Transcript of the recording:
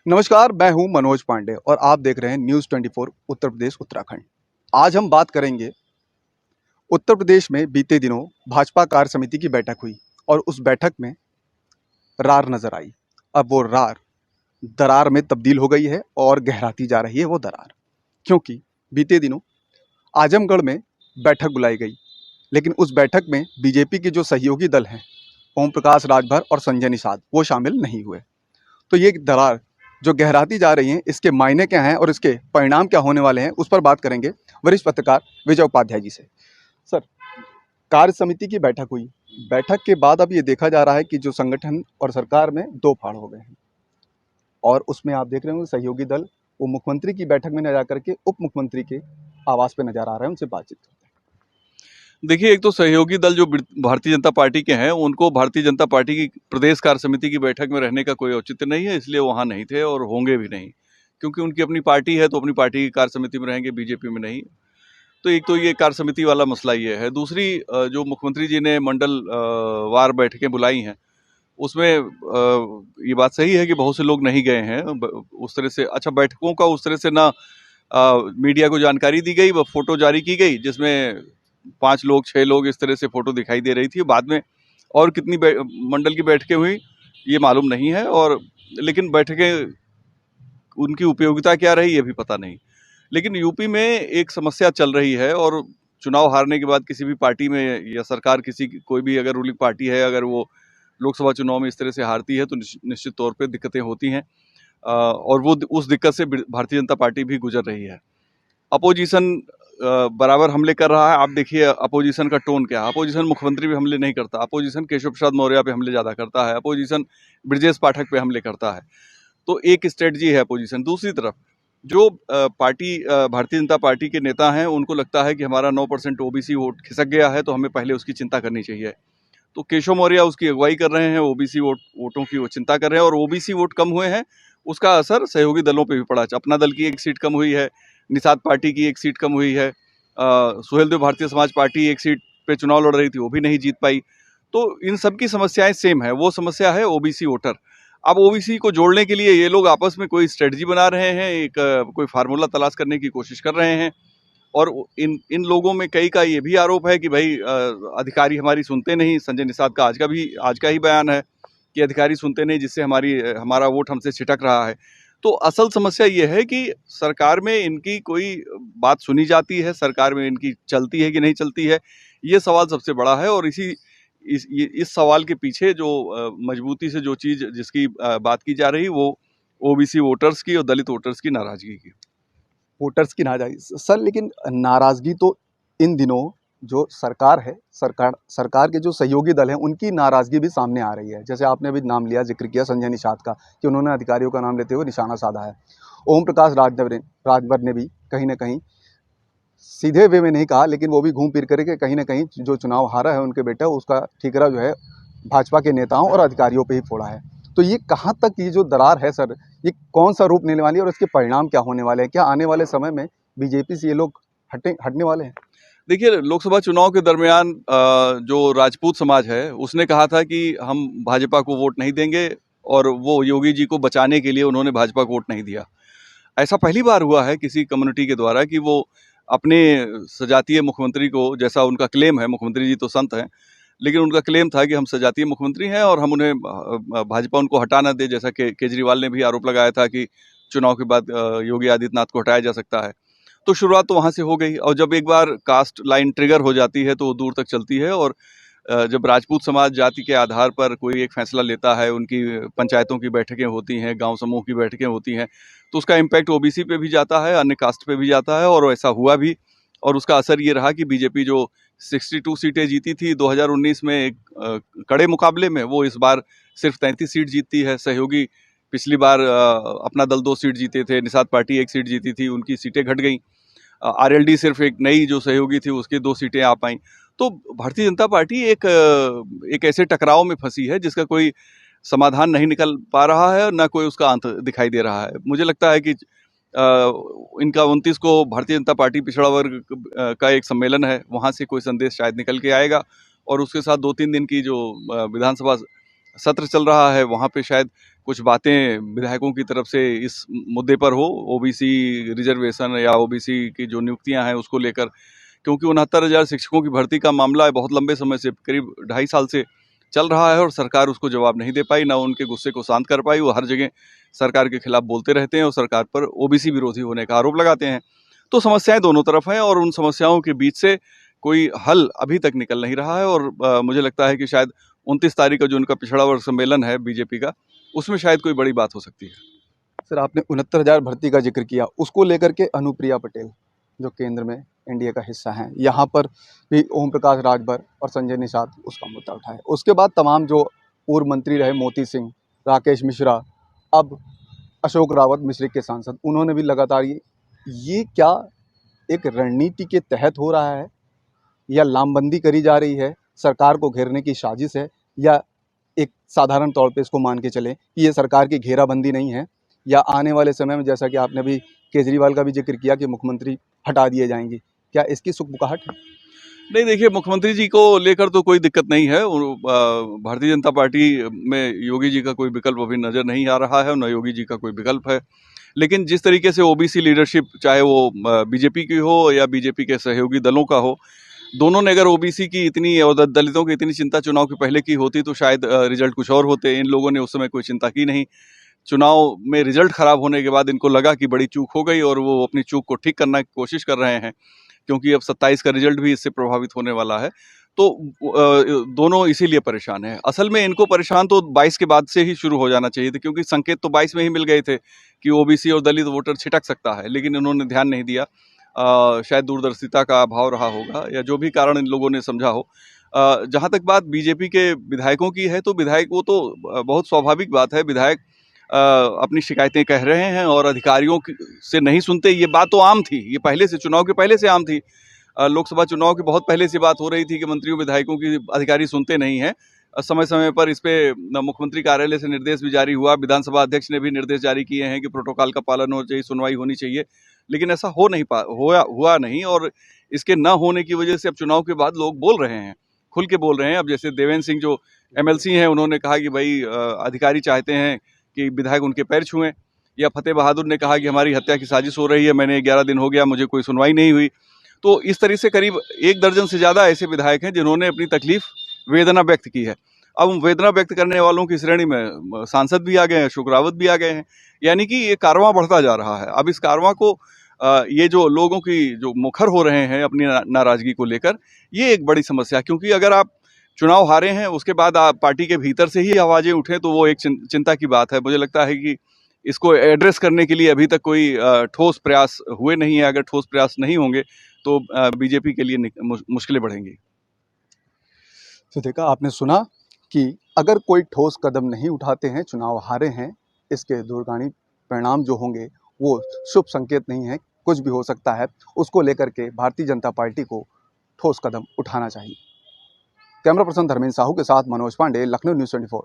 नमस्कार, मैं हूं मनोज पांडे और आप देख रहे हैं न्यूज़ 24 उत्तर प्रदेश उत्तराखंड। आज हम बात करेंगे उत्तर प्रदेश में बीते दिनों भाजपा कार्य समिति की बैठक हुई और उस बैठक में रार नजर आई। अब वो रार दरार में तब्दील हो गई है और गहराती जा रही है वो दरार, क्योंकि बीते दिनों आजमगढ़ में बैठक बुलाई गई, लेकिन उस बैठक में बीजेपी के जो सहयोगी दल हैं, ओम प्रकाश राजभर और संजय निषाद, वो शामिल नहीं हुए। तो ये दरार जो गहराती जा रही है, इसके मायने क्या हैं और इसके परिणाम क्या होने वाले हैं, उस पर बात करेंगे वरिष्ठ पत्रकार विजय उपाध्याय जी से। सर, कार्य समिति की बैठक हुई, बैठक के बाद अब ये देखा जा रहा है कि जो संगठन और सरकार में दो फाड़ हो गए हैं और उसमें आप देख रहे होंगे सहयोगी दल वो मुख्यमंत्री की बैठक में न जाकर के उप मुख्यमंत्री के आवास पे नजर आ रहे हैं, उनसे बातचीत करते हैं। देखिए, एक तो सहयोगी दल जो भारतीय जनता पार्टी के हैं, उनको भारतीय जनता पार्टी की प्रदेश कार्य समिति की बैठक में रहने का कोई औचित्य नहीं है, इसलिए वहाँ नहीं थे और होंगे भी नहीं, क्योंकि उनकी अपनी पार्टी है तो अपनी पार्टी की कार्य समिति में रहेंगे, बीजेपी में नहीं। तो एक तो ये कार्य समिति वाला मसला ये है। दूसरी, जो मुख्यमंत्री जी ने मंडल वार बैठकें बुलाई हैं, उसमें ये बात सही है कि बहुत से लोग नहीं गए हैं उस तरह से। अच्छा, बैठकों का उस तरह से ना मीडिया को जानकारी दी गई, वह फोटो जारी की गई जिसमें 5 लोग 6 लोग इस तरह से फोटो दिखाई दे रही थी। बाद में और कितनी मंडल की बैठकें हुई ये मालूम नहीं है, और लेकिन बैठकें उनकी उपयोगिता क्या रही ये भी पता नहीं। लेकिन यूपी में एक समस्या चल रही है, और चुनाव हारने के बाद किसी भी पार्टी में या सरकार कोई भी अगर रूलिंग पार्टी है, अगर वो लोकसभा चुनाव में इस तरह से हारती है तो निश्चित तौर पे दिक्कतें होती हैं, और वो उस दिक्कत से भारतीय जनता पार्टी भी गुजर रही है। अपोजिशन बराबर हमले कर रहा है। आप देखिए अपोजिशन का टोन क्या है। अपोजिशन मुख्यमंत्री पे हमले नहीं करता, अपोजिशन केशव प्रसाद मौर्य पे हमले ज़्यादा करता है, अपोजिशन ब्रजेश पाठक पे हमले करता है। तो एक स्ट्रेटजी है अपोजिशन। दूसरी तरफ जो भारतीय जनता पार्टी के नेता हैं, उनको लगता है कि हमारा 9% ओबीसी वोट खिसक गया है, तो हमें पहले उसकी चिंता करनी चाहिए। तो केशव मौर्य उसकी अगुवाई कर रहे हैं, ओबीसी वोटों की वो चिंता कर रहे हैं, और ओबीसी वोट कम हुए हैं, उसका असर सहयोगी दलों पे भी पड़ा। अपना दल की 1 सीट कम हुई है, निषाद पार्टी की 1 सीट कम हुई है, सुहेलदेव भारतीय समाज पार्टी 1 सीट पे चुनाव लड़ रही थी, वो भी नहीं जीत पाई। तो इन सब की समस्याएं सेम है, वो समस्या है ओबीसी वोटर। अब ओबीसी को जोड़ने के लिए ये लोग आपस में कोई स्ट्रेटजी बना रहे हैं, कोई फार्मूला तलाश करने की कोशिश कर रहे हैं। और इन लोगों में कई का ये भी आरोप है कि भाई अधिकारी हमारी सुनते नहीं। संजय निषाद का आज का ही बयान है कि अधिकारी सुनते नहीं, जिससे हमारा वोट हमसे छिटक रहा है। तो असल समस्या ये है कि सरकार में इनकी कोई बात सुनी जाती है, सरकार में इनकी चलती है कि नहीं चलती है, ये सवाल सबसे बड़ा है। और इस सवाल के पीछे जो मजबूती से जो चीज़ जिसकी बात की जा रही, वो ओबीसी वोटर्स की और दलित वोटर्स की नाराजगी की। वोटर्स की नाराजगी सर, लेकिन नाराजगी तो इन दिनों जो सरकार है, सरकार के जो सहयोगी दल हैं, उनकी नाराजगी भी सामने आ रही है। जैसे आपने अभी नाम लिया, जिक्र किया संजय निषाद का, कि उन्होंने अधिकारियों का नाम लेते हुए निशाना साधा है। ओम प्रकाश राजभर ने भी कहीं ना कहीं सीधे वे में नहीं कहा, लेकिन वो भी घूम फिर करके कहीं ना कहीं जो चुनाव हारा है उनके बेटा, उसका ठीकरा जो है भाजपा के नेताओं और अधिकारियों पे ही फोड़ा है। तो ये कहाँ तक ये जो दरार है सर, ये कौन सा रूप लेने वाली है और इसके परिणाम क्या होने वाले हैं? क्या आने वाले समय में बीजेपी से ये लोग हटने वाले हैं? देखिए, लोकसभा चुनाव के दरमियान जो राजपूत समाज है उसने कहा था कि हम भाजपा को वोट नहीं देंगे, और वो योगी जी को बचाने के लिए उन्होंने भाजपा को वोट नहीं दिया। ऐसा पहली बार हुआ है किसी कम्युनिटी के द्वारा कि वो अपने सजातीय मुख्यमंत्री को, जैसा उनका क्लेम है, मुख्यमंत्री जी तो संत हैं, लेकिन उनका क्लेम था कि हम सजातीय मुख्यमंत्री हैं और हम उन्हें भाजपा उनको हटा ना दे, जैसा कि केजरीवाल ने भी आरोप लगाया था कि चुनाव के बाद योगी आदित्यनाथ को हटाया जा सकता है। तो शुरुआत तो वहाँ से हो गई, और जब एक बार कास्ट लाइन ट्रिगर हो जाती है तो वो दूर तक चलती है। और जब राजपूत समाज जाति के आधार पर कोई एक फैसला लेता है, उनकी पंचायतों की बैठकें होती हैं, गांव समूह की बैठकें होती हैं, तो उसका इम्पैक्ट ओबीसी पे भी जाता है, अन्य कास्ट पे भी जाता है, और ऐसा हुआ भी। और उसका असर ये रहा कि बीजेपी जो 62 सीटें जीती थी 2019 में एक कड़े मुकाबले में, वो इस बार सिर्फ 33 सीट जीतती है। सहयोगी पिछली बार अपना दल 2 सीट जीते थे, निषाद पार्टी 1 सीट जीती थी, उनकी सीटें घट गई। आरएलडी सिर्फ एक नई जो सहयोगी थी उसकी 2 सीटें आ पाई। तो भारतीय जनता पार्टी एक ऐसे टकराव में फंसी है जिसका कोई समाधान नहीं निकल पा रहा है, ना कोई उसका अंत दिखाई दे रहा है। मुझे लगता है कि इनका 29 को भारतीय जनता पार्टी पिछड़ा वर्ग का एक सम्मेलन है, वहाँ से कोई संदेश शायद निकल के आएगा, और उसके साथ 2-3 दिन की जो विधानसभा सत्र चल रहा है, वहाँ पे शायद कुछ बातें विधायकों की तरफ से इस मुद्दे पर हो, ओबीसी रिजर्वेशन या ओबीसी की जो नियुक्तियां हैं उसको लेकर, क्योंकि 69,000 शिक्षकों की भर्ती का मामला है, बहुत लंबे समय से करीब 2.5 साल से चल रहा है और सरकार उसको जवाब नहीं दे पाई, ना उनके गुस्से को शांत कर पाई। वो हर जगह सरकार के खिलाफ बोलते रहते हैं और सरकार पर ओबीसी विरोधी होने का आरोप लगाते हैं। तो समस्याएं दोनों तरफ हैं और उन समस्याओं के बीच से कोई हल अभी तक निकल नहीं रहा है और मुझे लगता है कि शायद 29 तारीख का जो उनका पिछड़ा वर्ग सम्मेलन है बीजेपी का, उसमें शायद कोई बड़ी बात हो सकती है। सर, आपने 69,000 भर्ती का जिक्र किया, उसको लेकर के अनुप्रिया पटेल जो केंद्र में एनडीए का हिस्सा हैं, यहाँ पर भी ओम प्रकाश राजभर और संजय निषाद उसका मुद्दा उठाए। उसके बाद तमाम जो पूर्व मंत्री रहे, मोती सिंह, राकेश मिश्रा, अब अशोक रावत मिश्रिक के सांसद, उन्होंने भी लगातार ये क्या एक रणनीति के तहत हो रहा है या लामबंदी करी जा रही है, सरकार को घेरने की साजिश है, या एक साधारण तौर पे इसको मान के चलें कि ये सरकार की घेराबंदी नहीं है, या आने वाले समय में जैसा कि आपने अभी केजरीवाल का भी जिक्र किया कि मुख्यमंत्री हटा दिए जाएंगे, क्या इसकी सुगबुगाहट है? नहीं, देखिए, मुख्यमंत्री जी को लेकर तो कोई दिक्कत नहीं है। भारतीय जनता पार्टी में योगी जी का कोई विकल्प अभी नजर नहीं आ रहा है और न योगी जी का कोई विकल्प है। लेकिन जिस तरीके से ओबीसी लीडरशिप, चाहे वो बीजेपी की हो या बीजेपी के सहयोगी दलों का हो, दोनों ने अगर ओबीसी की इतनी और दलितों की इतनी चिंता चुनाव के पहले की होती तो शायद रिजल्ट कुछ और होते। इन लोगों ने उस समय कोई चिंता की नहीं। चुनाव में रिजल्ट खराब होने के बाद इनको लगा कि बड़ी चूक हो गई और वो अपनी चूक को ठीक करने की कोशिश कर रहे हैं, क्योंकि अब 27 का रिजल्ट भी इससे प्रभावित होने वाला है। तो दोनों इसीलिए परेशान हैं। असल में इनको परेशान तो 22 के बाद से ही शुरू हो जाना चाहिए था, क्योंकि संकेत तो 22 में ही मिल गए थे कि ओबीसी और दलित वोटर छिटक सकता है, लेकिन इन्होंने ध्यान नहीं दिया। शायद दूरदर्शिता का अभाव रहा होगा या जो भी कारण इन लोगों ने समझा हो। जहाँ तक बात बीजेपी के विधायकों की है, तो विधायक वो तो बहुत स्वाभाविक बात है, विधायक अपनी शिकायतें कह रहे हैं और अधिकारियों से नहीं सुनते। ये बात तो आम थी, ये पहले से, चुनाव के पहले से आम थी। लोकसभा चुनाव की बहुत पहले से बात हो रही थी कि मंत्रियों विधायकों की अधिकारी सुनते नहीं हैं। समय समय पर इस पे मुख्यमंत्री कार्यालय से निर्देश भी जारी हुआ, विधानसभा अध्यक्ष ने भी निर्देश जारी किए हैं कि प्रोटोकॉल का पालन होना चाहिए, सुनवाई होनी चाहिए, लेकिन ऐसा हुआ नहीं। और इसके न होने की वजह से अब चुनाव के बाद लोग बोल रहे हैं, खुल के बोल रहे हैं। अब जैसे देवेंद्र सिंह जो एमएलसी हैं, उन्होंने कहा कि भाई अधिकारी चाहते हैं कि विधायक उनके पैर छुएं, या फतेह बहादुर ने कहा कि हमारी हत्या की साजिश हो रही है, मैंने 11 दिन हो गया, मुझे कोई सुनवाई नहीं हुई। तो इस तरह से करीब 1 दर्जन से ज़्यादा ऐसे विधायक हैं जिन्होंने अपनी तकलीफ, वेदना व्यक्त की है। अब वेदना व्यक्त करने वालों की श्रेणी में सांसद भी आ गए हैं, अशोक रावत भी आ गए हैं, यानी कि ये कारवां बढ़ता जा रहा है। अब इस कारवां को ये जो लोगों की जो मुखर हो रहे हैं अपनी नाराजगी को लेकर, ये एक बड़ी समस्या है। क्योंकि अगर आप चुनाव हारे हैं, उसके बाद आप पार्टी के भीतर से ही आवाजें उठें, तो वो एक चिंता की बात है। मुझे लगता है कि इसको एड्रेस करने के लिए अभी तक कोई ठोस प्रयास हुए नहीं है। अगर ठोस प्रयास नहीं होंगे तो बीजेपी के लिए मुश्किलें बढ़ेंगी। तो देखा आपने, सुना कि अगर कोई ठोस कदम नहीं उठाते हैं, चुनाव हारे हैं, इसके दूरगामी परिणाम जो होंगे वो शुभ संकेत नहीं है, कुछ भी हो सकता है। उसको लेकर के भारतीय जनता पार्टी को ठोस कदम उठाना चाहिए। कैमरा पर्सन धर्मेंद्र साहू के साथ मनोज पांडे, लखनऊ न्यूज़ 24।